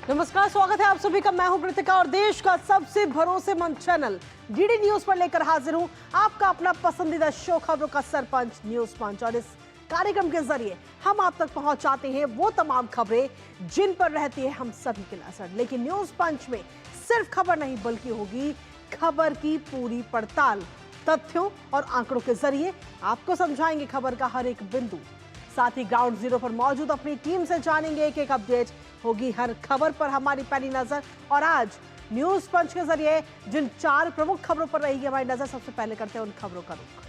नमस्कार, स्वागत है आप सभी का। मैं हूं कृतिका और देश का सबसे भरोसेमंद चैनल डीडी न्यूज पर लेकर हाजिर हूं आपका अपना पसंदीदा शो खबरों का सरपंच न्यूज पंच। और इस कार्यक्रम के जरिए हम आप तक पहुंचाते हैं वो तमाम खबरें जिन पर रहती है हम सभी की नजर। लेकिन न्यूज पंच में सिर्फ खबर नहीं बल्कि होगी खबर की पूरी पड़ताल। तथ्यों और आंकड़ों के जरिए आपको समझाएंगे खबर का हर एक बिंदु। साथ ही ग्राउंड जीरो पर मौजूद अपनी टीम से जानेंगे एक एक अपडेट। होगी हर खबर पर हमारी पहली नजर। और आज न्यूज पंच के जरिए जिन 4 प्रमुख खबरों पर रहेगी हमारी नजर, सबसे पहले करते हैं उन खबरों का रुख।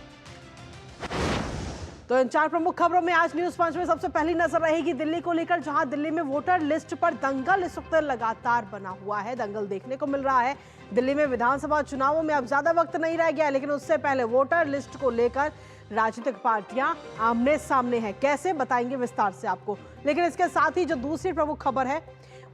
तो इन 4 प्रमुख खबरों में आज न्यूज पंच में सबसे पहली नजर रहेगी दिल्ली को लेकर, जहां दिल्ली में वोटर लिस्ट पर दंगल इस वक्त लगातार बना हुआ है। दंगल देखने को मिल रहा है। दिल्ली में विधानसभा चुनावों में अब ज्यादा वक्त नहीं रह गया, लेकिन उससे पहले वोटर लिस्ट को लेकर राजनीतिक पार्टियां आमने सामने हैं। कैसे, बताएंगे विस्तार से आपको। लेकिन इसके साथ ही जो दूसरी प्रमुख खबर है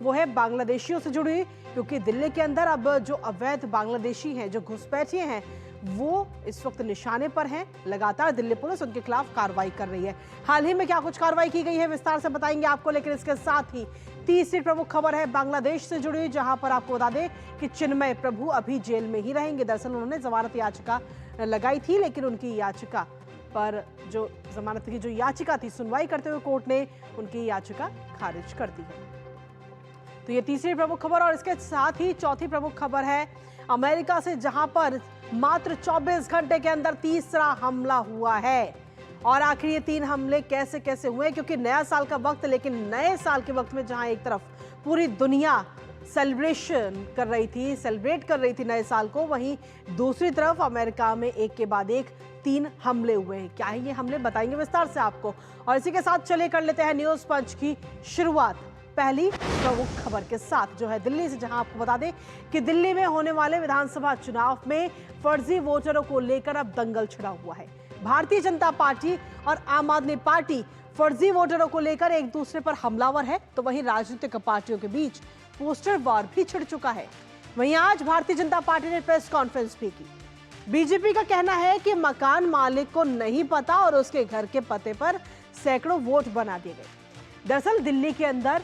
वो है बांग्लादेशियों से जुड़ी, क्योंकि दिल्ली के अंदर अब जो अवैध बांग्लादेशी हैं, जो घुसपैठिए हैं, वो इस वक्त निशाने पर हैं। लगातार दिल्ली पुलिस उनके खिलाफ कार्रवाई कर रही है। हाल ही में क्या कुछ कार्रवाई की गई है विस्तार से बताएंगे आपको। लेकिन इसके साथ ही तीसरी प्रमुख खबर है बांग्लादेश से जुड़ी, जहां पर आपको बता दें कि चिन्मय प्रभु अभी जेल में ही रहेंगे। दरअसल उन्होंने जमानत याचिका लगाई थी, लेकिन उनकी याचिका पर जो जमानत की जो याचिका थी, सुनवाई करते हुए कोर्ट ने उनकी याचिका खारिज कर दी है। तो ये तीसरी प्रमुख खबर। और इसके साथ ही चौथी प्रमुख खबर है अमेरिका से, जहां पर मात्र 24 घंटे के अंदर तीसरा हमला हुआ है। और आखिर ये 3 हमले कैसे कैसे हुए, क्योंकि नया साल का वक्त, लेकिन नए साल के वक्त में जहां एक तरफ पूरी दुनिया सेलिब्रेट कर रही थी नए साल को, वहीं दूसरी तरफ अमेरिका में एक के बाद एक 3 हमले हुए हैं। क्या है ये हमले, बताएंगे विस्तार से आपको। और इसी के साथ चलिए कर लेते हैं न्यूज पंच की शुरुआत पहली प्रमुख खबर के साथ, जो है दिल्ली से, जहां आपको बता दें कि दिल्ली में होने वाले विधानसभा चुनाव में फर्जी वोटरों को लेकर अब दंगल छिड़ा हुआ है। भारतीय जनता पार्टी और आम आदमी पार्टी फर्जी वोटरों को लेकर एक दूसरे पर हमलावर है, तो वहीं राजनीतिक पार्टियों के बीच पोस्टर वार भी छिड़ चुका है। वहीं आज भारतीय जनता पार्टी ने प्रेस कॉन्फ्रेंस भी की। बीजेपी का कहना है कि मकान मालिक को नहीं पता और उसके घर के पते पर सैकड़ों वोट बना दिए गए। दरअसल दिल्ली के अंदर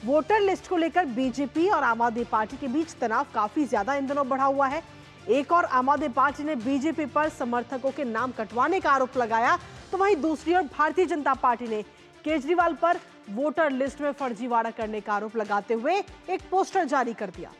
वोटर लिस्ट को लेकर बीजेपी और आम आदमी पार्टी के बीच तनाव काफी ज्यादा इन दिनों बढ़ा हुआ है। एक और आम आदमी पार्टी ने बीजेपी पर समर्थकों के नाम कटवाने का आरोप लगाया, तो वहीं दूसरी ओर भारतीय जनता पार्टी ने केजरीवाल पर वोटर लिस्ट में फर्जीवाड़ा करने का आरोप लगाते हुए एक पोस्टर जारी कर दिया।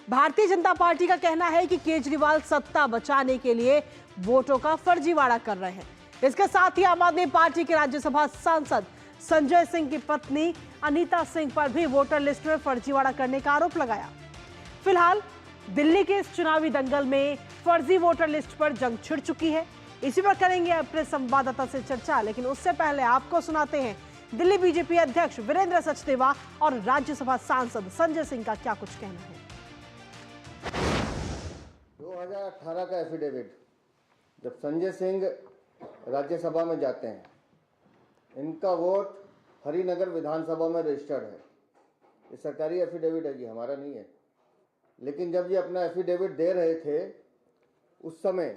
भारतीय जनता पार्टी का कहना है कि केजरीवाल सत्ता बचाने के लिए वोटों का फर्जीवाड़ा कर रहे हैं। इसके साथ ही आम आदमी पार्टी के राज्यसभा सांसद संजय सिंह की पत्नी अनीता सिंह पर भी वोटर लिस्ट में फर्जीवाड़ा करने का आरोप लगाया। फिलहाल दिल्ली के इस चुनावी दंगल में फर्जी वोटर लिस्ट पर जंग छिड़ चुकी है। इसी पर करेंगे अपने संवाददाता से चर्चा, लेकिन उससे पहले आपको सुनाते हैं दिल्ली बीजेपी अध्यक्ष वीरेंद्र सचदेवा और राज्यसभा सांसद संजय सिंह का क्या कुछ कहना है। 2018 का एफिडेविट, जब संजय सिंह राज्यसभा में जाते हैं, इनका वोट हरिनगर विधानसभा में रजिस्टर्ड है। ये सरकारी एफिडेविट है जी, हमारा नहीं है। लेकिन जब ये अपना एफिडेविट दे रहे थे, उस समय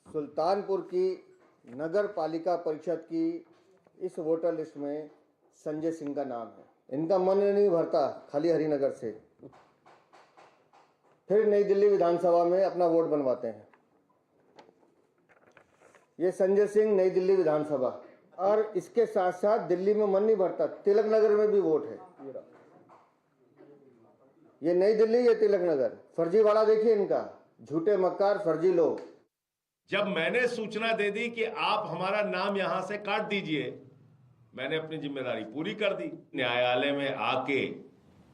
सुल्तानपुर की नगर पालिका परिषद की इस वोटर लिस्ट में संजय सिंह का नाम है। इनका मन नहीं भरता खाली हरिनगर से, फिर नई दिल्ली विधानसभा में अपना वोट बनवाते हैं। ये संजय सिंह, नई दिल्ली विधानसभा। और इसके साथ साथ दिल्ली में मन नहीं भरता, तिलक नगर में भी वोट है। ये नई दिल्ली, ये तिलक नगर। फर्जीवाड़ा देखिए इनका, झूठे मक्कार फर्जी लोग। जब मैंने सूचना दे दी कि आप हमारा नाम यहां से काट दीजिए, मैंने अपनी जिम्मेदारी पूरी कर दी। न्यायालय में आके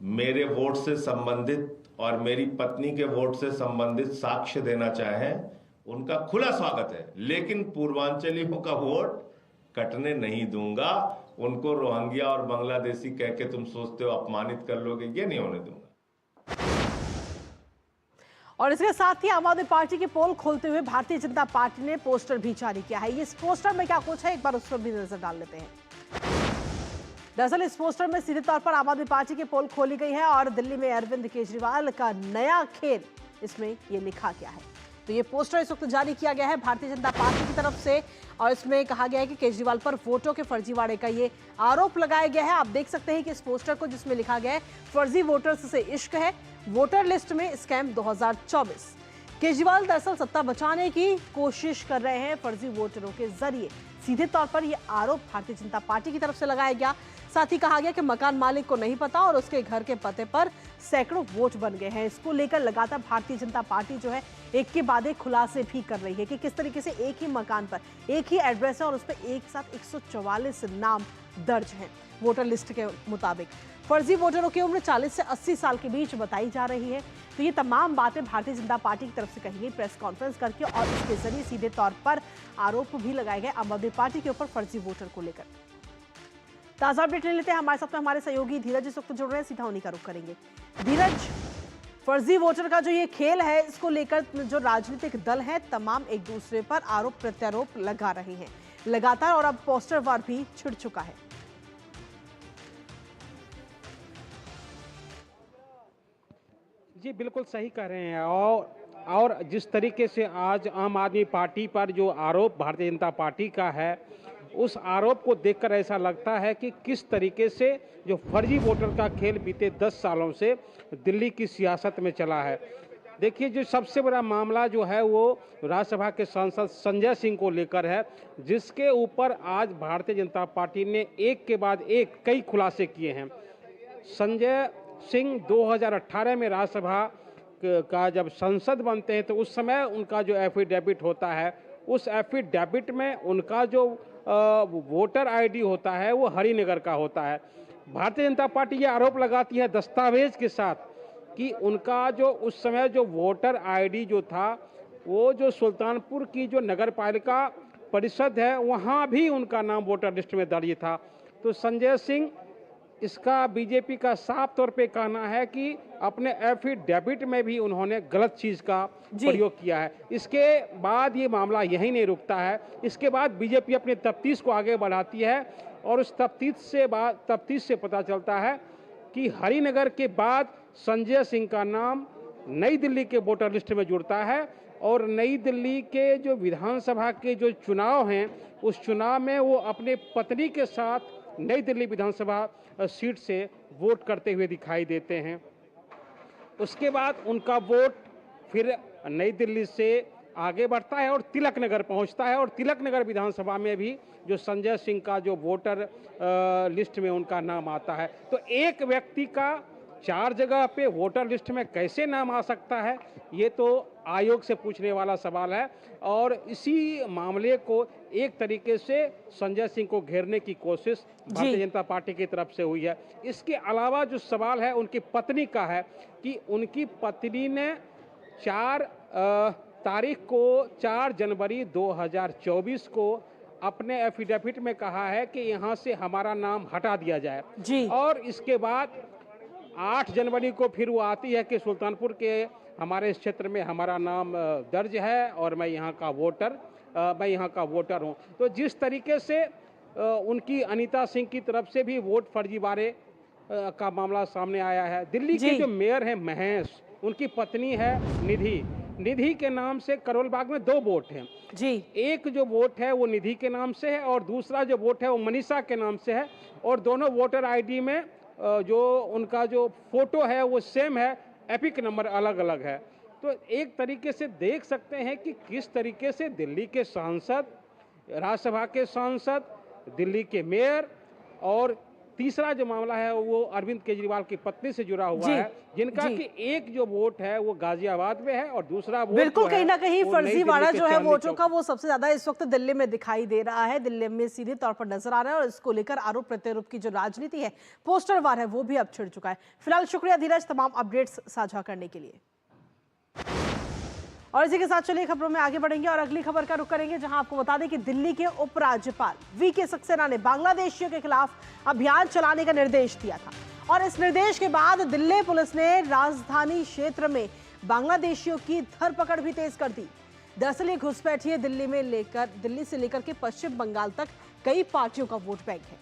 मेरे वोट से संबंधित और मेरी पत्नी के वोट से संबंधित साक्ष्य देना चाहें, उनका खुला स्वागत है। लेकिन पूर्वांचलियों का वोट कटने नहीं दूंगा। उनको रोहिंग्या और बांग्लादेशी कह के तुम सोचते हो अपमानित कर लोगे, ये नहीं होने दूंगा। और इसके साथ ही आम आदमी पार्टी के पोल खोलते हुए भारतीय जनता पार्टी ने पोस्टर भी जारी किया है। इस पोस्टर में क्या कुछ है, एक बार उस पर भी नजर डाल लेते हैं। दरअसल इस पोस्टर में सीधे तौर पर आम आदमी पार्टी की पोल खोली गई है और दिल्ली में अरविंद केजरीवाल का नया खेल, इसमें यह लिखा गया है। तो ये पोस्टर इस वक्त जारी किया गया है भारतीय जनता पार्टी की तरफ से और इसमें कहा गया है कि केजरीवाल पर वोटों के फर्जीवाड़े का ये आरोप लगाया गया है। आप देख सकते हैं कि इस पोस्टर को जिसमें लिखा गया है फर्जी वोटर्स से इश्क है, वोटर लिस्ट में स्कैम 2024। केजरीवाल दरअसल सत्ता बचाने की कोशिश कर रहे हैं फर्जी वोटरों के जरिए। सीधे तौर पर यह आरोप भारतीय जनता पार्टी की तरफ से लगाया गया। साथ ही कहा गया कि मकान मालिक को नहीं पता और उसके घर के पते पर सैकड़ों वोट बन गए हैं। इसको लेकर लगातार भारतीय जनता पार्टी जो है एक के बाद एक खुलासे भी कर रही है कि किस तरीके से एक ही मकान पर एक ही एड्रेस है और उस पर एक साथ 144 नाम दर्ज हैं वोटर लिस्ट के मुताबिक। फर्जी वोटरों की उम्र 40 से 80 साल के बीच बताई जा रही है। तो ये तमाम बातें भारतीय जनता पार्टी की तरफ से कही गई प्रेस कॉन्फ्रेंस करके और इसके जरिए सीधे तौर पर आरोप भी लगाए गए आम आदमी पार्टी के ऊपर फर्जी वोटर को लेकर। ताजा अपडेट ले लेते हैं, हमारे साथ में हमारे सहयोगी धीरज इस वक्त जुड़ रहे हैं, सीधा उन्हीं का रुख करेंगे। धीरज, फर्जी वोटर का जो ये खेल है इसको लेकर जो राजनीतिक दल हैं तमाम एक दूसरे पर आरोप प्रत्यारोप लगा रहे हैं लगातार और अब पोस्टर वार भी छिड़ चुका है। जी बिल्कुल सही कह रहे हैं और जिस तरीके से आज आम आदमी पार्टी पर जो आरोप भारतीय जनता पार्टी का है उस आरोप को देखकर ऐसा लगता है कि किस तरीके से जो फर्जी वोटर का खेल बीते 10 सालों से दिल्ली की सियासत में चला है। देखिए जो सबसे बड़ा मामला जो है वो राज्यसभा के सांसद संजय सिंह को लेकर है, जिसके ऊपर आज भारतीय जनता पार्टी ने एक के बाद एक कई खुलासे किए हैं। संजय सिंह 2018 में राज्यसभा का जब सांसद बनते हैं तो उस समय उनका जो एफिडेविट होता है उस एफिडेविट में उनका जो वोटर आईडी होता है वो हरिनगर का होता है। भारतीय जनता पार्टी ये आरोप लगाती है दस्तावेज के साथ कि उनका जो उस समय जो वोटर आईडी जो था वो जो सुल्तानपुर की जो नगर पालिका परिषद है वहाँ भी उनका नाम वोटर लिस्ट में दर्ज था। तो संजय सिंह इसका बीजेपी का साफ तौर पे कहना है कि अपने एफिडेविट में भी उन्होंने गलत चीज का प्रयोग किया है। इसके बाद ये मामला यहीं नहीं रुकता है, इसके बाद बीजेपी अपनी तफ्तीश को आगे बढ़ाती है और उस तफ्तीश से पता चलता है कि हरिनगर के बाद संजय सिंह का नाम नई दिल्ली के वोटर लिस्ट में जुड़ता है और नई दिल्ली के जो विधानसभा के जो चुनाव हैं उस चुनाव में वो अपने पत्नी के साथ नई दिल्ली विधानसभा सीट से वोट करते हुए दिखाई देते हैं। उसके बाद उनका वोट फिर नई दिल्ली से आगे बढ़ता है और तिलक नगर पहुंचता है और तिलक नगर विधानसभा में भी जो संजय सिंह का जो वोटर लिस्ट में उनका नाम आता है। तो एक व्यक्ति का 4 जगह पे वोटर लिस्ट में कैसे नाम आ सकता है, ये तो आयोग से पूछने वाला सवाल है और इसी मामले को एक तरीके से संजय सिंह को घेरने की कोशिश भारतीय जनता पार्टी की तरफ से हुई है। इसके अलावा जो सवाल है उनकी पत्नी का है कि उनकी पत्नी ने 4 तारीख को 4 जनवरी 2024 को अपने एफिडेविट में कहा है कि यहाँ से हमारा नाम हटा दिया जाए जी। और इसके बाद 8 जनवरी को फिर वो आती है कि सुल्तानपुर के हमारे इस क्षेत्र में हमारा नाम दर्ज है और मैं यहाँ का वोटर हूँ। तो जिस तरीके से उनकी अनीता सिंह की तरफ से भी वोट फर्जीवाड़े का मामला सामने आया है। दिल्ली के जो मेयर हैं महेश, उनकी पत्नी है निधि के नाम से करोल बाग में 2 वोट हैं जी। एक जो वोट है वो निधि के नाम से है और दूसरा जो वोट है वो मनीषा के नाम से है और दोनों वोटर आईडी में जो उनका जो फोटो है वो सेम है, एपिक नंबर अलग अलग है। तो एक तरीके से देख सकते हैं कि किस तरीके से दिल्ली के सांसद, राज्यसभा के सांसद, दिल्ली के मेयर और तीसरा जो मामला है वो अरविंद केजरीवाल की पत्नी से जुड़ा हुआ है, जिनका कि एक जो वोट है वो गाजियाबाद में है और दूसरा वोट बिल्कुल कहीं ना कहीं फर्जीवाड़ा जो है वोटों का वो सबसे ज्यादा इस वक्त दिल्ली में दिखाई दे रहा है, दिल्ली में सीधे तौर पर नजर आ रहा है और इसको लेकर आरोप प्रत्यारोप की जो राजनीति है, पोस्टर वार है, वो भी अब छिड़ चुका है। फिलहाल शुक्रिया धीरज तमाम अपडेट्स साझा करने के लिए। और इसी के साथ चलिए खबरों में आगे बढ़ेंगे और अगली खबर का रुख करेंगे, जहां आपको बता दें कि दिल्ली के उपराज्यपाल वीके सक्सेना ने बांग्लादेशियों के खिलाफ अभियान चलाने का निर्देश दिया था और इस निर्देश के बाद दिल्ली पुलिस ने राजधानी क्षेत्र में बांग्लादेशियों की धरपकड़ भी तेज कर दी। दरअसल ये घुसपैठिए दिल्ली से लेकर के पश्चिम बंगाल तक कई पार्टियों का वोट बैंक है।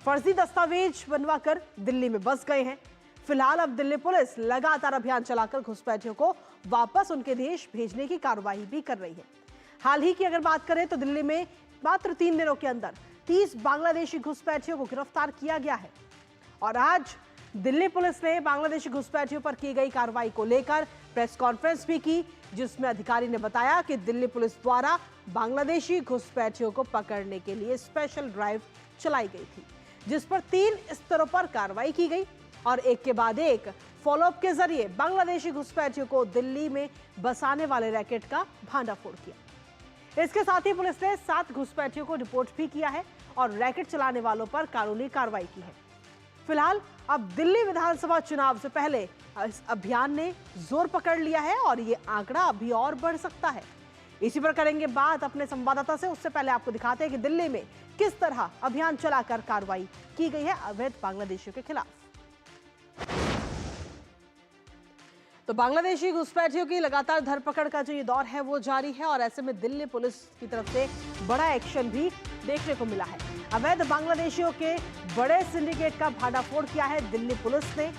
फर्जी दस्तावेज बनवाकर दिल्ली में बस गए हैं। फिलहाल अब दिल्ली पुलिस लगातार अभियान चलाकर घुसपैठियों को वापस उनके देश भेजने की कार्रवाई भी कर रही है। हाल ही की अगर बात करें तो दिल्ली में मात्र 3 दिनों के अंदर 30 बांग्लादेशी घुसपैठियों को गिरफ्तार किया गया है। और आज दिल्ली पुलिस ने बांग्लादेशी घुसपैठियों पर की गई कार्रवाई को लेकर प्रेस कॉन्फ्रेंस भी की, जिसमें अधिकारी ने बताया कि दिल्ली पुलिस द्वारा बांग्लादेशी घुसपैठियों को पकड़ने के लिए स्पेशल ड्राइव चलाई गई थी, जिस पर 3 स्तरों पर कार्रवाई की गई और एक के बाद एक फॉलोअप के जरिए बांग्लादेशी घुसपैठियों को दिल्ली में बसाने वाले रैकेट का भांडाफोड़ किया। इसके साथ ही पुलिस ने 7 घुसपैठियों को रिपोर्ट भी किया है और रैकेट चलाने वालों पर कानूनी कार्रवाई की है। फिलहाल अब दिल्ली विधानसभा चुनाव से पहले इस अभियान ने जोर पकड़ लिया है और ये आंकड़ा अभी और बढ़ सकता है। इसी पर करेंगे बात अपने संवाददाता से। उससे पहले आपको दिखाते हैं कि दिल्ली में किस तरह अभियान चलाकर कार्रवाई की गई है अवैध बांग्लादेशियों के खिलाफ। तो बांग्लादेशी घुसपैठियों की लगातार धरपकड़ का जो ये दौर है वो जारी है और ऐसे में दिल्ली पुलिस की तरफ से बड़ा एक्शन भी देखने को मिला है। अवैध बांग्लादेशियों के बड़े सिंडिकेट का भांडाफोड़ किया है दिल्ली पुलिस ने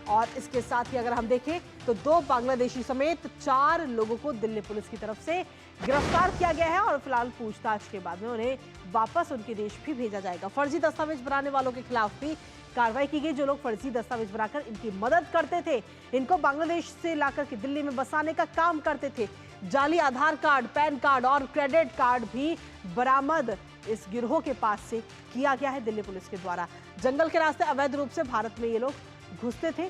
और इसके साथ ही अगर हम देखें तो 2 बांग्लादेशी समेत 4 लोगों को दिल्ली पुलिस की तरफ से गिरफ्तार किया गया है और फिलहाल पूछताछ के बाद में उन्हें वापस उनके देश भी भेजा जाएगा। फर्जी दस्तावेज बनाने वालों के खिलाफ भी कार्रवाई की गई। जो लोग फर्जी दस्तावेज बनाकर इनकी मदद करते थे, इनको बांग्लादेश से लाकर के दिल्ली में बसाने का काम करते थे। जाली आधार कार्ड, पैन कार्ड और क्रेडिट कार्ड भी बरामद इस गिरोह के पास से किया गया है दिल्ली पुलिस के द्वारा। जंगल के रास्ते अवैध रूप से भारत में ये लोग घुसते थे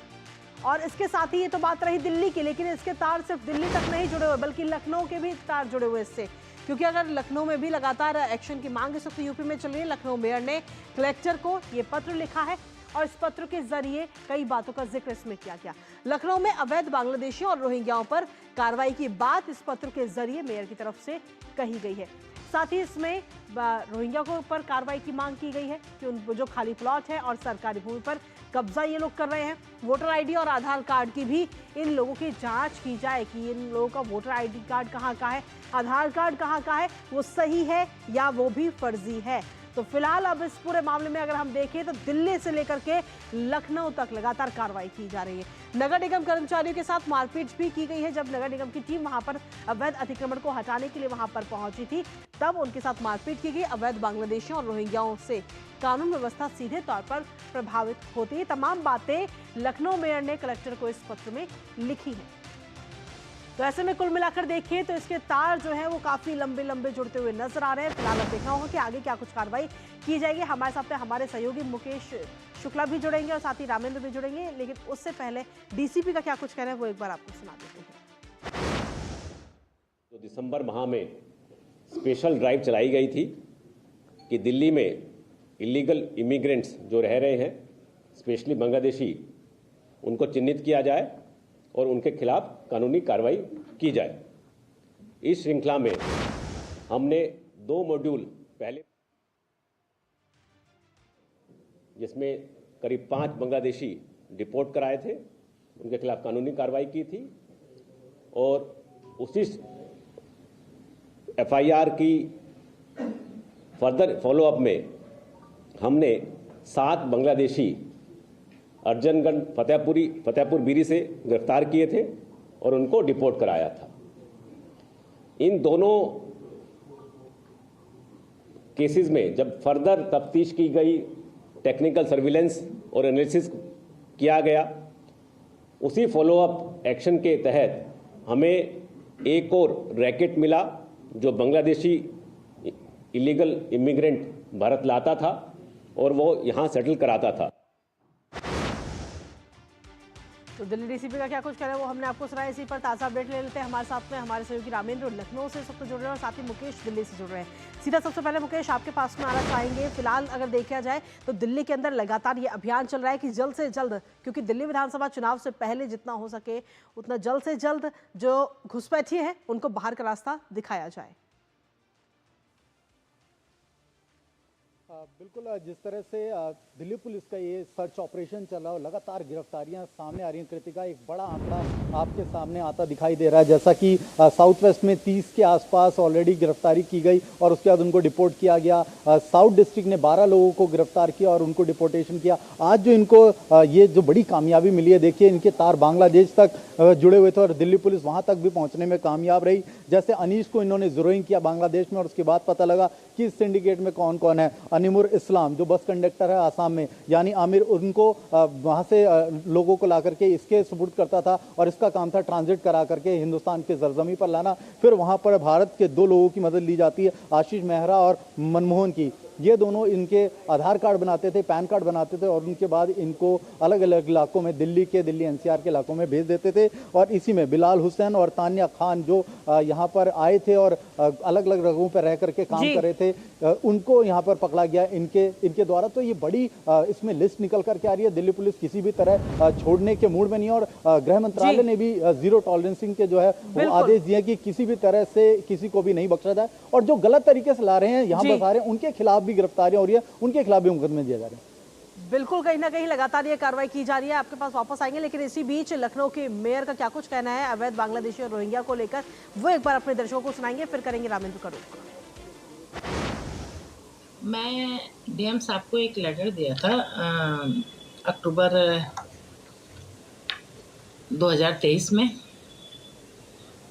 और इसके साथ ही ये तो बात रही दिल्ली की, लेकिन इसके तार सिर्फ दिल्ली तक नहीं जुड़े हुए बल्कि लखनऊ के भी तार जुड़े हुए इससे, क्योंकि अगर लखनऊ में भी लगातार एक्शन की मांग इस वक्त यूपी में चल रही है। लखनऊ मेयर ने कलेक्टर को ये पत्र लिखा है और इस पत्र के जरिए कई बातों का जिक्र इसमें किया गया। लखनऊ में अवैध बांग्लादेशी और रोहिंग्याओं पर कार्रवाई की बात इस पत्र के जरिए मेयर की तरफ से कही गई है। साथ ही इसमें रोहिंग्या को ऊपर कार्रवाई की मांग की गई है कि उन जो खाली प्लॉट है और सरकारी भूमि पर कब्जा ये लोग कर रहे हैं। वोटर आईडी और आधार कार्ड की भी इन लोगों की जांच की जाए कि इन लोगों का वोटर आईडी कार्ड कहाँ का है, आधार कार्ड कहाँ का है, वो सही है या वो भी फर्जी है। तो फिलहाल अब इस पूरे मामले में अगर हम देखें तो दिल्ली से लेकर के लखनऊ तक लगातार कार्रवाई की जा रही है। नगर निगम कर्मचारियों के साथ मारपीट भी की गई है। जब नगर निगम की टीम वहां पर अवैध अतिक्रमण को हटाने के लिए वहां पर पहुंची थी, तब उनके साथ मारपीट की गई। अवैध बांग्लादेशियों और रोहिंग्याओं से कानून व्यवस्था सीधे तौर पर प्रभावित होती है। तमाम बातें लखनऊ मेयर ने कलेक्टर को इस पत्र में लिखी है। तो ऐसे में कुल मिलाकर देखिए तो इसके तार जो है वो काफी लंबे लंबे जुड़ते हुए नजर आ रहे हैं। फिलहाल अब देखना होगा कि आगे क्या कुछ कार्रवाई की जाएगी। हमारे साथ हमारे सहयोगी मुकेश शुक्ला भी जुड़ेंगे और साथ ही रामेंद्र भी जुड़ेंगे, लेकिन उससे पहले डीसीपी का क्या कुछ कहना है वो एक बार आपको सुना देते हैं। तो दिसंबर माह में स्पेशल ड्राइव चलाई गई थी कि दिल्ली में इलीगल इमिग्रेंट्स जो रह रहे हैं, स्पेशली बांग्लादेशी, उनको चिन्हित किया जाए और उनके खिलाफ कानूनी कार्रवाई की जाए। इस श्रृंखला में हमने 2 मॉड्यूल पहले, जिसमें करीब 5 बांग्लादेशी डिपोर्ट कराए थे, उनके खिलाफ कानूनी कार्रवाई की थी और उसी एफआईआर की फर्दर फॉलोअप में हमने 7 बांग्लादेशी अर्जनगंज फतेहपुर बीरी से गिरफ्तार किए थे और उनको डिपोर्ट कराया था। इन दोनों केसेस में जब फर्दर तफ्तीश की गई, टेक्निकल सर्विलेंस और एनालिसिस किया गया, उसी फॉलोअप एक्शन के तहत हमें एक और रैकेट मिला जो बांग्लादेशी इलीगल इमिग्रेंट भारत लाता था और वो यहाँ सेटल कराता था। तो दिल्ली डीसीपी का क्या कुछ कह रहे हैं वो हमने आपको सुनाया। इसी पर ताज़ा अपडेट ले लेते हैं। हमारे साथ में हमारे सहयोगी रामेंद्र लखनऊ से सबको जुड़ रहे हैं और साथ ही मुकेश दिल्ली से जुड़ रहे हैं। सीधा सबसे पहले मुकेश आपके पास में आना चाहेंगे। फिलहाल अगर देखा जाए तो दिल्ली के अंदर लगातार ये अभियान चल रहा है कि जल्द से जल्द, क्योंकि दिल्ली विधानसभा चुनाव से पहले जितना हो सके उतना जल्द से जल्द जो घुसपैठिए हैं उनको बाहर का रास्ता दिखाया जाए। बिल्कुल, जिस तरह से दिल्ली पुलिस का ये सर्च ऑपरेशन चल रहा है, लगातार गिरफ्तारियां सामने आ रही हैं। कृतिका, एक बड़ा आंकड़ा आपके सामने आता दिखाई दे रहा है, जैसा कि साउथ वेस्ट में 30 के आसपास ऑलरेडी गिरफ्तारी की गई और उसके बाद उनको डिपोर्ट किया गया। साउथ डिस्ट्रिक्ट ने 12 लोगों को गिरफ्तार किया और उनको डिपोर्टेशन किया। आज जो इनको ये जो बड़ी कामयाबी मिली है, देखिए इनके तार बांग्लादेश तक जुड़े हुए थे और दिल्ली पुलिस वहां तक भी पहुंचने में कामयाब रही। जैसे अनीश को इन्होंने ज़ीरोइंग किया बांग्लादेश में और उसके बाद पता लगा कि इस सिंडिकेट में कौन कौन है। अनिमुर इस्लाम जो बस कंडक्टर है आसाम में, यानी आमिर, उनको वहां से लोगों को ला करके इसके सुपुर्द करता था और इसका काम था ट्रांजिट करा करके हिंदुस्तान के सरजमी पर लाना। फिर वहां पर भारत के 2 लोगों की मदद ली जाती है, आशीष मेहरा और मनमोहन की। ये दोनों इनके आधार कार्ड बनाते थे, पैन कार्ड बनाते थे और उनके बाद इनको अलग अलग इलाकों में, दिल्ली एनसीआर के इलाकों में भेज देते थे। और इसी में बिलाल हुसैन और तानिया खान जो यहाँ पर आए थे और अलग अलग जगहों पर रह करके काम कर रहे थे, उनको यहाँ पर पकड़ा गया इनके द्वारा। तो ये बड़ी इसमें लिस्ट निकल करके आ रही है। दिल्ली पुलिस किसी भी तरह छोड़ने के मूड में नहीं है और गृह मंत्रालय ने भी जीरो टॉलरेंसिंग के जो है वो आदेश दिए कि किसी भी तरह से किसी को भी नहीं बख्शा जाए और जो गलत तरीके से ला रहे हैं, यहाँ बसा रहे हैं, उनके खिलाफ भी गिरफ्तारियां हो रही है, उनके खिलाफ भी मुकदमे दिए जा रहे हैं। बिल्कुल, कहीं ना कहीं लगातार ये कार्रवाई की जा रही है। आपके पास वापस आएंगे, लेकिन इसी बीच लखनऊ के मेयर का क्या कुछ कहना है अवैध बांग्लादेशी और रोहिंग्या को लेकर, वो एक बार अपने दर्शकों को सुनाएंगे, फिर करेंगे रामेंद्र का रुख। मैं डीएम साहब को एक लेटर दिया था अक्टूबर 2023 में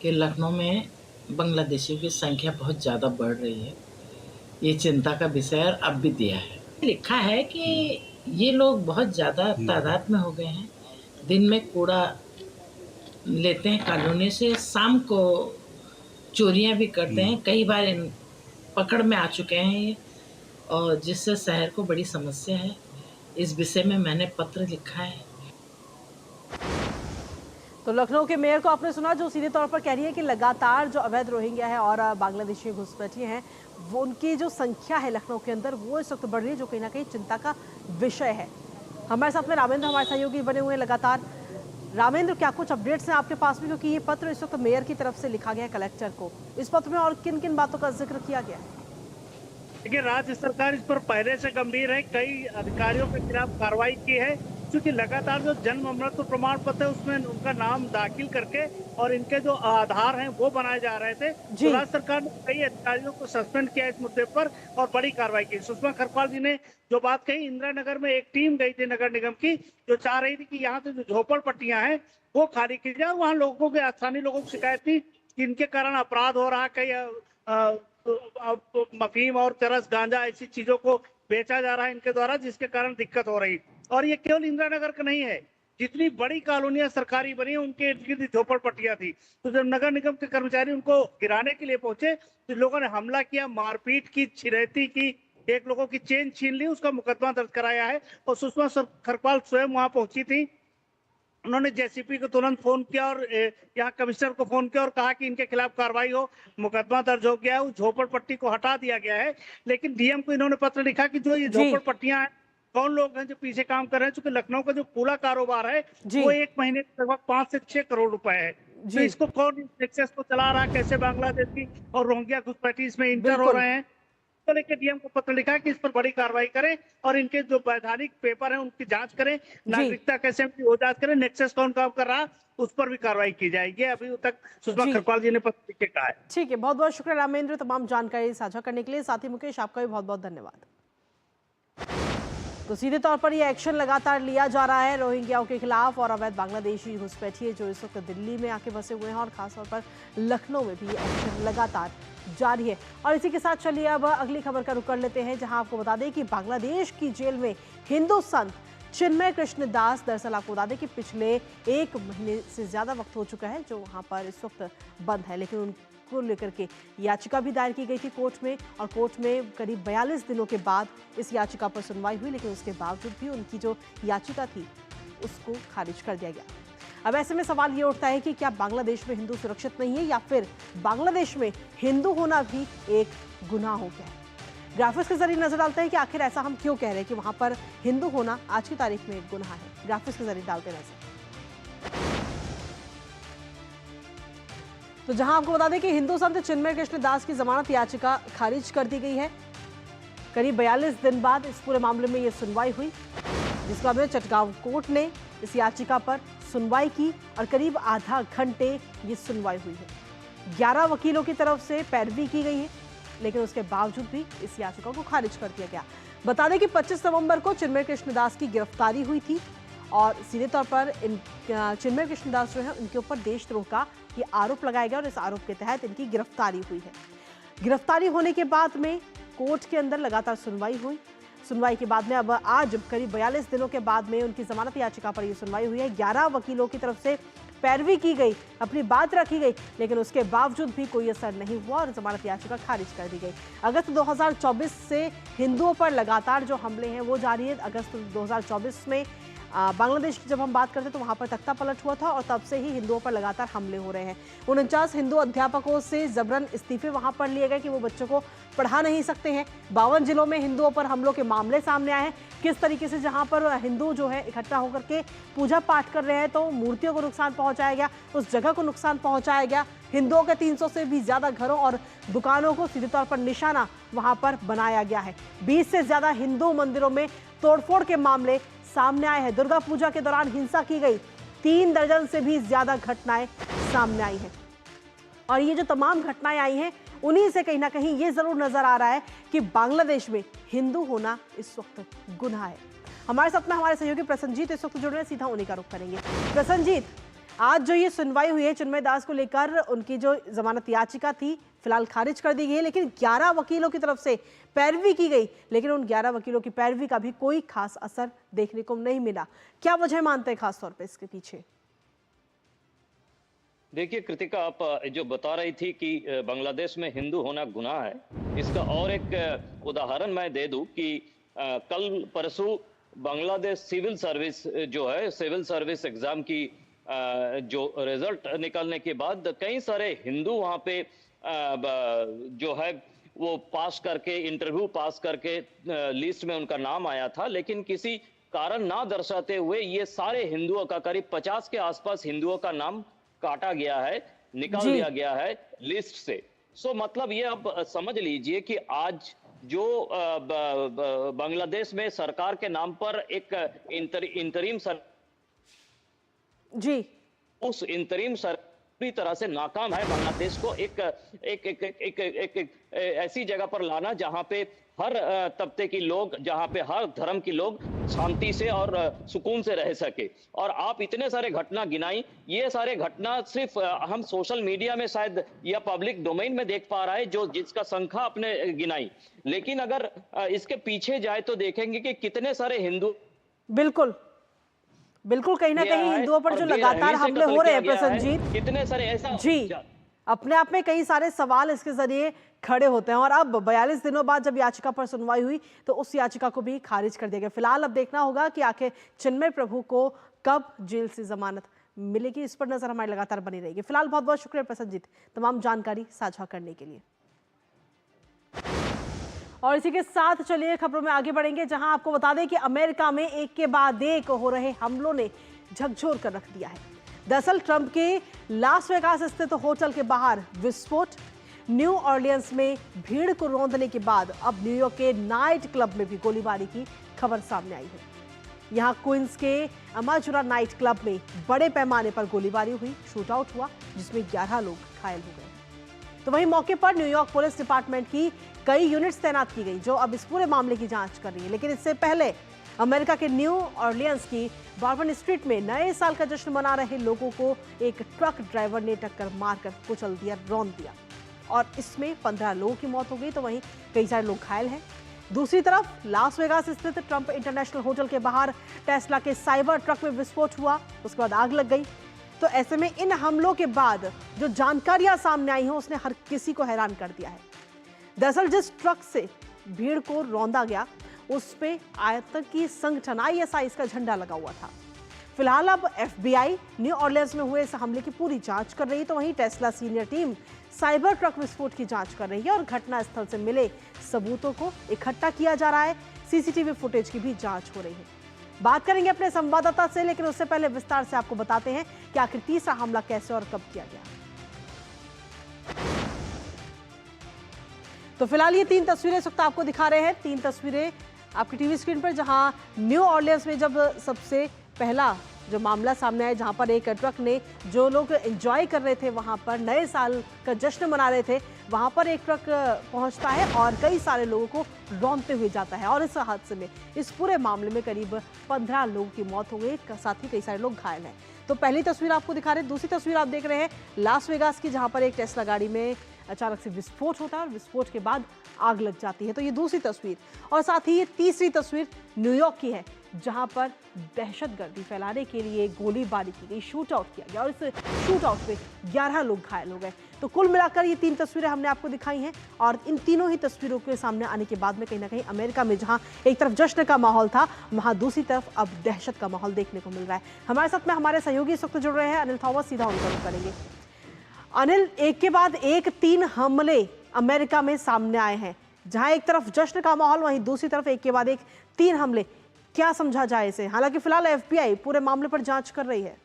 कि लखनऊ में बांग्लादेशियों की संख्या बहुत ज़्यादा बढ़ रही है, ये चिंता का विषय। और अब भी दिया है, लिखा है कि ये लोग बहुत ज़्यादा तादाद में हो गए हैं, दिन में कूड़ा लेते हैं कॉलोनी से, शाम को चोरियां भी करते हैं, कई बार इन पकड़ में आ चुके हैं ये, और जिससे शहर को बड़ी समस्या है। इस विषय में मैंने पत्र लिखा है। तो लखनऊ के मेयर को आपने सुना, जो सीधे तौर पर कह रही है कि लगातार जो अवैध रोहिंग्या है और बांग्लादेशी घुसपैठिए हैं, वो उनकी जो संख्या है लखनऊ के अंदर, वो इस वक्त बढ़ रही है, जो कहीं ना कहीं चिंता का विषय है। हमारे साथ में रामेंद्र हमारे सहयोगी बने हुए हैं लगातार। रामेंद्र, क्या कुछ अपडेट्स हैं आपके पास में, क्योंकि ये पत्र इस वक्त मेयर की तरफ से लिखा गया है कलेक्टर को, इस पत्र में और किन किन बातों का जिक्र किया गया है? देखिए, राज्य सरकार इस पर पहले से गंभीर है, कई अधिकारियों के खिलाफ कार्रवाई की है, क्योंकि लगातार जो जन्म अमृत प्रमाण पत्र है उसमें उनका नाम दाखिल करके और इनके जो आधार हैं वो बनाए जा रहे थे। तो राज्य सरकार ने कई अधिकारियों को सस्पेंड किया इस मुद्दे पर और बड़ी कार्रवाई की। सुषमा खरपाल जी ने जो बात कही, इंदिरा नगर में एक टीम गई थी नगर निगम की, जो चाह रही थी कि यहाँ से जो झोपड़पट्टियां हैं वो खाली की जाए। वहाँ लोगों के, स्थानीय लोगों की शिकायत थी कि इनके कारण अपराध हो रहा है, कई मफीम और चरस, गांजा, ऐसी चीजों को बेचा जा रहा है इनके द्वारा, जिसके कारण दिक्कत हो रही। और ये केवल इंदिरा नगर का नहीं है, जितनी बड़ी कॉलोनियां सरकारी बनी है उनके इर्द गिर्द झोपड़पट्टियां थी। तो जब नगर निगम के कर्मचारी उनको गिराने के लिए पहुंचे तो लोगों ने हमला किया, मारपीट की, छिरैती की, एक लोगों की चेन छीन ली, उसका मुकदमा दर्ज कराया है। और सुषमा खरपाल स्वयं वहां पहुंची थी, उन्होंने जेसीपी को तुरंत फोन किया और यहाँ कमिश्नर को फोन किया और कहा कि इनके खिलाफ कार्रवाई हो, मुकदमा दर्ज हो गया है, उस झोपड़पट्टी को हटा दिया गया है। लेकिन डीएम को इन्होंने पत्र लिखा कि जो ये झोपड़पट्टियां हैं, कौन लोग हैं जो पीछे काम कर रहे हैं, क्योंकि लखनऊ का जो कूड़ा कारोबार है वो एक महीने लगभग 5 से 6 करोड़ रुपए है। तो इसको कौन एक्सेस को चला रहा है, कैसे बांग्लादेशी और रोहिंग्या घुसपैठी इसमें इंटर हो रहे हैं, तो लेकर डीएम को पत्र लिखा है कि इस पर बड़ी कार्रवाई करें और इनके जो वैधानिक पेपर हैं उनकी जांच करें, नागरिकता कैसे वो जांच करें, नेक्सस कौन काम कर रहा उस पर भी कार्रवाई की जाएगी। अभी तक सुषमा खरपाल जी ने पत्र लिख के कहा है। ठीक है, बहुत बहुत शुक्रिया रामेंद्र तमाम जानकारी साझा करने के लिए। साथ ही मुकेश, आपका भी बहुत बहुत धन्यवाद। तो सीधे तौर पर ये एक्शन लगातार लिया जा रहा है रोहिंग्याओं के खिलाफ और अवैध बांग्लादेशी घुसपैठिए जो इस वक्त दिल्ली में आके बसे हुए हैं, और खासतौर पर लखनऊ में भी ये एक्शन लगातार जारी है। और इसी के साथ चलिए अब अगली खबर का रुख कर लेते हैं, जहां आपको बता दें कि बांग्लादेश की जेल में हिंदू संत चिन्मय कृष्ण दास, दरअसल आपको बता दें कि पिछले 1 महीने से ज़्यादा वक्त हो चुका है जो वहाँ पर इस वक्त बंद है, लेकिन उनको लेकर के याचिका भी दायर की गई थी कोर्ट में, और कोर्ट में करीब 42 दिनों के बाद इस याचिका पर सुनवाई हुई, लेकिन उसके बावजूद भी उनकी जो याचिका थी उसको खारिज कर दिया गया। अब ऐसे में सवाल ये उठता है कि क्या बांग्लादेश में हिंदू सुरक्षित नहीं है, या फिर बांग्लादेश में हिंदू होना भी एक गुनाह हो गया है। ग्राफिक्स के जरिए नजर डालते हैं कि आखिर ऐसा हम क्यों कह रहे हैं कि वहां पर हिंदू होना आज की तारीख में एक गुनाह है। ग्राफिक्स के जरिए डालते नजर। तो जहां आपको बता दें कि हिंदू संत चिन्मय कृष्ण दास की जमानत याचिका खारिज कर दी गई है, करीब 42 दिन बाद इस पूरे मामले में ये सुनवाई हुई, जिसके बाद में चटगांव कोर्ट ने इस याचिका पर सुनवाई की और करीब आधा घंटे ये सुनवाई हुई है। 11 वकीलों की तरफ से पैरवी की गई है, लेकिन उसके बावजूद भी इस याचिका को खारिज कर दिया गया। बता दें कि 25 नवंबर को चिन्मय कृष्णदास की गिरफ्तारी हुई थी और सीधे तौर पर चिन्मय कृष्णदास जो है उनके ऊपर देशद्रोह का ये आरोप लगाया गया और इस आरोप के तहत इनकी गिरफ्तारी हुई है। गिरफ्तारी होने के बाद में कोर्ट के अंदर लगातार सुनवाई हुई। सुनवाई के बाद में अब आज करीब 42 दिनों के बाद में उनकी जमानत याचिका पर यह सुनवाई हुई है। 11 वकीलों की तरफ से पैरवी की गई, अपनी बात रखी गई, लेकिन उसके बावजूद भी कोई असर नहीं हुआ और जमानत याचिका खारिज कर दी गई। अगस्त 2024 से हिंदुओं पर लगातार जो हमले हैं वो जारी है। अगस्त 2024 में बांग्लादेश की जब हम बात करते तो वहां पर तख्ता पलट हुआ था और तब से ही हिंदुओं पर लगातार हमले हो रहे हैं। 49 हिंदू अध्यापकों से जबरन इस्तीफे वहां पर लिए गए कि वो बच्चों को पढ़ा नहीं सकते हैं। 52 जिलों में हिंदुओं पर हमलों के मामले सामने आए हैं। किस तरीके से जहां पर हिंदू जो है इकट्ठा होकर के पूजा पाठ कर रहे हैं तो मूर्तियों को नुकसान पहुंचाया गया, उस जगह को नुकसान पहुंचाया गया। हिंदुओं के 300 से भी ज्यादा घरों और दुकानों को सीधे तौर पर निशाना वहां पर बनाया गया है। 20 से ज्यादा हिंदू मंदिरों में तोड़फोड़ के मामले सामने आए हैं। दुर्गा पूजा के दौरान हिंसा की गई 3 दर्जन से भी ज्यादा घटनाएं सामने आई हैं और ये जो तमाम घटनाएं आई हैं उन्हीं से कहीं ना कहीं ये जरूर नजर आ रहा है कि बांग्लादेश में हिंदू होना इस वक्त गुनाह है। हमारे साथ में हमारे सहयोगी प्रसन्नजीत इस वक्त जुड़ रहे हैं, सीधा उन्हीं का रुख करेंगे। प्रसन्नजीत, आज जो ये सुनवाई हुई है चिन्मय दास को लेकर, उनकी जो जमानत याचिका थी फिलहाल खारिज कर दी गई है, लेकिन 11 वकीलों की तरफ से पैरवी की गई, लेकिन उन 11 वकीलों की पैरवी का भी कोई खास असर देखने को नहीं मिला। क्या वजह मानते हैं खासतौर पर इसके पीछे? देखिए कृतिका, आप जो बता रही थी कि बांग्लादेश में हिंदू होना गुनाह है, इसका और एक उदाहरण मैं दे दूं कि कल परसों बांग्लादेश सिविल सर्विस जो है, सिविल सर्विस एग्जाम की जो रिजल्ट निकलने के बाद कई सारे हिंदू वहां पे जो है वो पास करके, इंटरव्यू पास करके लिस्ट में उनका नाम आया था, लेकिन किसी कारण ना दर्शाते हुए ये सारे हिंदुओं का, करीब 50 के आसपास हिंदुओं का नाम काटा गया है, निकाल दिया गया है लिस्ट से। सो मतलब ये आप समझ लीजिए कि आज जो बांग्लादेश में सरकार के नाम पर एक इंतरिम जी, उस इंतरिम पूरी तरह से नाकाम है। बांग्लादेश को एक ऐसी जगह पर लाना जहां पे हर तबके के लोग, जहां पे हर धर्म के लोग शांति से और सुकून से रह सके। और आप इतने सारे घटना गिनाई, ये सारे घटना सिर्फ हम सोशल मीडिया में शायद या पब्लिक डोमेन में देख पा रहा है, जो जिसका संख्या आपने गिनाई, लेकिन अगर इसके पीछे जाए तो देखेंगे कि कितने सारे हिंदू बिल्कुल कहीं ना कहीं हिंदुओं पर जो लगातार हमले हो रहे हैं प्रसन्नजीत, कितने सारे ऐसा जी, अपने आप में कई सारे सवाल इसके जरिए खड़े होते हैं। और अब 42 दिनों बाद जब याचिका पर सुनवाई हुई तो उस याचिका को भी खारिज कर दिया गया। फिलहाल अब देखना होगा कि आखिर चिन्मय प्रभु को कब जेल से जमानत मिलेगी, इस पर नजर हमारी लगातार बनी रहेगी। फिलहाल बहुत बहुत शुक्रिया प्रसन्नजीत, तमाम जानकारी साझा करने के लिए। और इसी के साथ चलिए खबरों में आगे बढ़ेंगे, जहां आपको बता दें कि अमेरिका में एक के बाद एक हो रहे हमलों ने झकझोर कर रख दिया है। दरअसल ट्रंप के लास वेगास स्थित होटल के बाहर विस्फोट, न्यू ऑरलियंस में भीड़ को रौंदने के बाद अब न्यूयॉर्क के नाइट क्लब में भी गोलीबारी की खबर सामने आई है। यहां क्वींस के अमाजुरा नाइट क्लब में बड़े पैमाने पर गोलीबारी हुई, शूट आउट हुआ, जिसमें 11 लोग घायल हो गए। तो वहीं मौके पर न्यूयॉर्क पुलिस डिपार्टमेंट की कई यूनिट्स तैनात की गई, जो अब इस पूरे मामले की जांच कर रही है। लेकिन इससे पहले अमेरिका के न्यू ऑरलियंस की बॉर्बन स्ट्रीट में नए साल का जश्न मना रहे लोगों को एक ट्रक ड्राइवर ने टक्कर मारकर कुचल दिया, रौंद दिया, और इसमें 15 लोगों की मौत हो गई, तो वहीं कई सारे लोग घायल हैं। दूसरी तरफ लास वेगास स्थित ट्रंप इंटरनेशनल होटल के बाहर टेस्ला के साइबर ट्रक में विस्फोट हुआ, उसके बाद आग लग गई। तो ऐसे में इन हमलों के बाद जो जानकारियां सामने आई हैं उसने हर किसी को हैरान कर दिया है। दरअसल जिस ट्रक से भीड़ को रौंदा गया उस पे आतंकी संगठन ISIS का झंडा लगा हुआ था। फिलहाल अब FBI न्यू ऑरलियंस में हुए इस हमले की पूरी जांच कर रही है, तो वहीं Tesla senior team cyber truck विस्फोट की जांच कर रही है और घटनास्थल से मिले सबूतों को इकट्ठा किया जा रहा है। CCTV फुटेज की भी जांच हो रही है। बात करेंगे अपने संवाददाता से, लेकिन उससे पहले विस्तार से आपको बताते हैं कि आखिर तीसरा हमला कैसे और कब किया गया। तो फिलहाल ये 3 तस्वीरें इस वक्त आपको दिखा रहे हैं, 3 तस्वीरें आपकी टीवी स्क्रीन पर, जहां न्यू ऑर्लियंस में जब सबसे पहला जो मामला सामने आया, जहां पर एक ट्रक ने, जो लोग एंजॉय कर रहे थे, वहां पर नए साल का जश्न मना रहे थे, वहां पर एक ट्रक पहुंचता है और कई सारे लोगों को रौंदते हुए जाता है। और इस हादसे में, इस पूरे मामले में करीब 15 लोगों की मौत हो गई, साथ ही कई सारे लोग घायल हैं। तो पहली तस्वीर आपको दिखा रहे हैं। दूसरी तस्वीर आप देख रहे हैं लास वेगास की, जहां पर एक टेस्ला गाड़ी में अचानक से विस्फोट होता है और विस्फोट के बाद आग लग जाती है। तो ये दूसरी तस्वीर, और साथ ही ये तीसरी तस्वीर न्यूयॉर्क की है, जहां पर दहशतगर्दी फैलाने के लिए गोलीबारी की गई, शूट आउट किया गया और इस शूट आउट में 11 लोग घायल हो गए। तो कुल मिलाकर ये 3 तस्वीरें हमने आपको दिखाई हैं, और इन तीनों ही तस्वीरों के सामने आने के बाद में कहीं ना कहीं अमेरिका में जहां एक तरफ जश्न का माहौल था, वहां दूसरी तरफ अब दहशत का माहौल देखने को मिल रहा है। हमारे साथ में हमारे सहयोगी इस वक्त जुड़ रहे हैं, अनिल थॉमस, सीधा उनका रुख करेंगे। अनिल, एक के बाद एक 3 हमले अमेरिका में सामने आए हैं, जहां एक तरफ जश्न का माहौल, वहीं दूसरी तरफ एक के बाद एक 3 हमले। क्या समझा जाए इसे? हालांकि फिलहाल FBI पूरे मामले पर जांच कर रही है।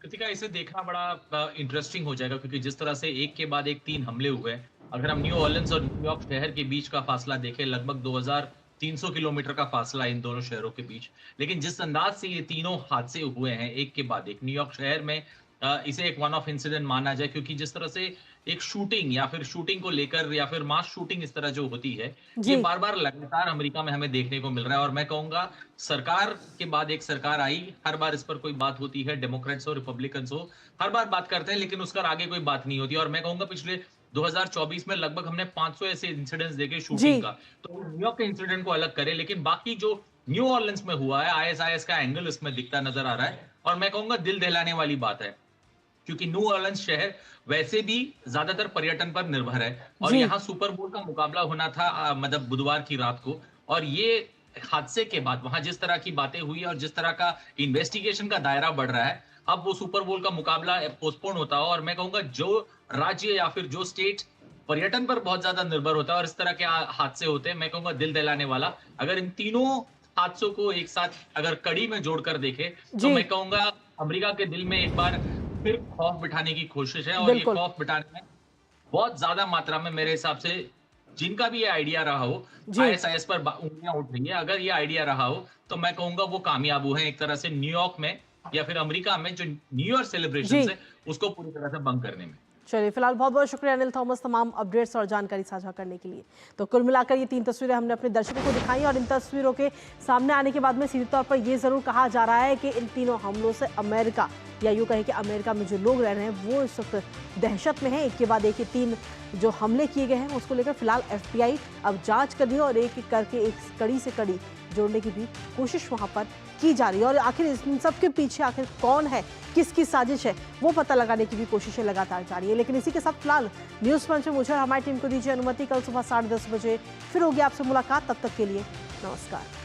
कृतिका, इसे देखना बड़ा इंटरेस्टिंग हो जाएगा, क्योंकि जिस तरह से एक के बाद एक 3 हमले हुए, अगर हम न्यू ऑर्लियंस और न्यूयॉर्क शहर के बीच का फासला देखें, लगभग 2300 किलोमीटर का फासला इन दोनों शहरों के बीच, लेकिन जिस अंदाज से ये तीनों हादसे हुए हैं एक के बाद एक, न्यूयॉर्क शहर में इसे एक वन ऑफ इंसिडेंट माना जाए, क्योंकि जिस तरह से एक शूटिंग या फिर शूटिंग को लेकर या फिर मास शूटिंग इस तरह जो होती है, ये बार बार लगातार अमेरिका में हमें देखने को मिल रहा है। और मैं कहूंगा सरकार के बाद एक सरकार आई, हर बार इस पर कोई बात होती है, डेमोक्रेट्स हो रिपब्लिकन्स हो, हर बार बात करते हैं, लेकिन उसका आगे कोई बात नहीं होती। और मैं कहूंगा पिछले 2024 में लगभग हमने 500 ऐसे इंसिडेंट्स देखे शूटिंग का। तो न्यूयॉर्क के इंसिडेंट को अलग करें, लेकिन बाकी जो न्यू ऑर्लियंस में हुआ है, ISIS का एंगल इसमें दिखता नजर आ रहा है। और मैं कहूंगा दिल दहलाने वाली बात है, क्योंकि न्यू ऑर्लियंस शहर वैसे भी ज्यादातर पर्यटन पर निर्भर है, और यहाँ सुपर बोल का मुकाबला होना था मतलब बुधवार की रात को। और ये हादसे के बाद वहां जिस तरह की बातें हुई और जिस तरह का इन्वेस्टिगेशन का दायरा बढ़ रहा है, अब वो सुपर बोल का मुकाबला पोस्टपोन होता है। और मैं कहूंगा जो राज्य या फिर जो स्टेट पर्यटन पर बहुत ज्यादा निर्भर होता है और इस तरह के हादसे होते हैं, मैं कहूंगा दिल दहलाने वाला। अगर इन तीनों हादसों को एक साथ अगर कड़ी में जोड़कर देखे, तो मैं कहूंगा अमेरिका के दिल में एक बार फिर खौफ बिठाने की कोशिश है। और ये खौफ बिठाने में बहुत ज्यादा मात्रा में मेरे हिसाब से जिनका भी ये आइडिया रहा हो, ISIS पर उंगलियां उठ रही है, अगर ये आइडिया रहा हो तो मैं कहूंगा वो कामयाब हुए हैं एक तरह से न्यूयॉर्क में या फिर अमेरिका में जो न्यू ईयर सेलिब्रेशन है उसको पूरी तरह से बंद करने में। चलिए, फिलहाल बहुत बहुत शुक्रिया अनिल थॉमस, तमाम अपडेट्स और जानकारी साझा करने के लिए। तो कुल मिलाकर ये 3 तस्वीरें हमने अपने दर्शकों को दिखाई, और इन तस्वीरों के सामने आने के बाद में सीधे तौर पर ये जरूर कहा जा रहा है कि इन तीनों हमलों से अमेरिका, या यूँ कहें कि अमेरिका में जो लोग रह रहे हैं, वो इस वक्त दहशत में है। एक के बाद एक 3 जो हमले किए गए हैं, उसको लेकर फिलहाल FBI अब जांच कर रही है, और एक एक करके एक कड़ी से कड़ी जोड़ने की भी कोशिश वहां पर की जा रही है। और आखिर इन सब के पीछे आखिर कौन है, किसकी साजिश है, वो पता लगाने की भी कोशिशें लगातार जारी है। लेकिन इसी के साथ फिलहाल न्यूज़ पंच में मुझे और हमारी टीम को दीजिए अनुमति। कल सुबह 10:30 बजे फिर होगी आपसे मुलाकात। तब तक के लिए नमस्कार।